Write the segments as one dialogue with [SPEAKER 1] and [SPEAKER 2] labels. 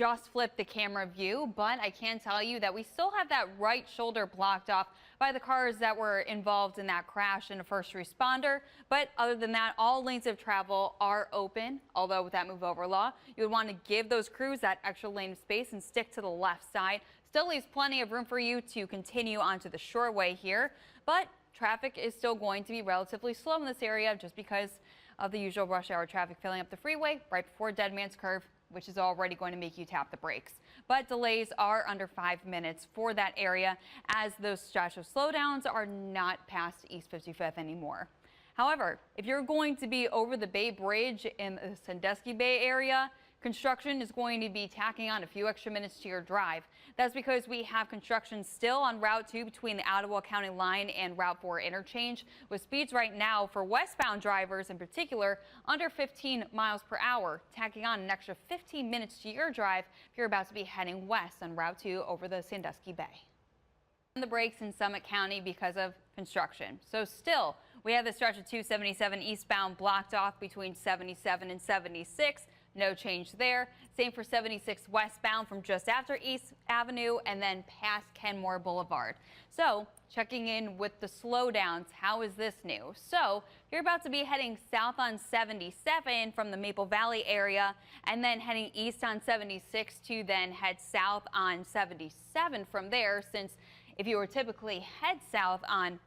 [SPEAKER 1] just flipped the camera view, but I can tell you that we still have that right shoulder blocked off by the cars that were involved in that crash and a first responder. But other than that, all lanes of travel are open. Although with that move over law, you would want to give those crews that extra lane of space and stick to the left side. Still leaves plenty of room for you to continue onto the shoreway here, but traffic is still going to be relatively slow in this area just because of the usual rush hour traffic filling up the freeway right before Dead Man's Curve, which is already going to make you tap the brakes. But delays are under 5 minutes for that area, as those stretch of slowdowns are not past East 55th anymore. However, if you're going to be over the Bay Bridge in the Sandusky Bay area, construction is going to be tacking on a few extra minutes to your drive. That's because we have construction still on Route 2 between the Ottawa County line and Route 4 interchange, with speeds right now for westbound drivers in particular under 15 miles per hour, tacking on an extra 15 minutes to your drive if you're about to be heading west on Route 2 over the Sandusky Bay. The brakes in Summit County because of construction. So still, we have the stretch of 277 eastbound blocked off between 77 and 76. No change there. Same for 76 westbound from just after East Avenue and then past Kenmore Boulevard. So checking in with the slowdowns, how is this new? So you're about to be heading south on 77 from the Maple Valley area and then heading east on 76 to then head south on 77 from there, since if you were typically head south on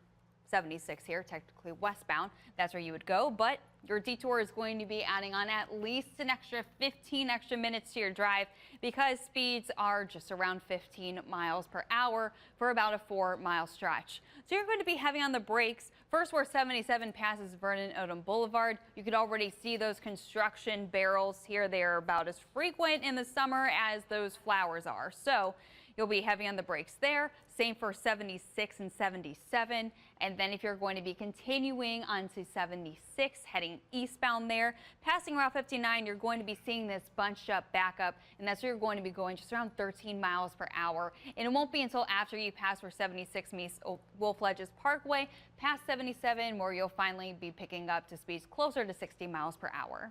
[SPEAKER 1] 76 here, technically westbound, that's where you would go, but your detour is going to be adding on at least an extra 15 extra minutes to your drive because speeds are just around 15 miles per hour for about a 4-mile stretch. So you're going to be heavy on the brakes. First, where 77 passes Vernon Odom Boulevard, you could already see those construction barrels here. They are about as frequent in the summer as those flowers are. So you'll be heavy on the brakes there. Same for 76 and 77. And then if you're going to be continuing onto 76, heading eastbound there, passing Route 59, you're going to be seeing this bunched up backup. And that's where you're going to be going just around 13 miles per hour. And it won't be until after you pass where 76 meets Wolf Ledges Parkway, past 77, where you'll finally be picking up to speeds closer to 60 miles per hour.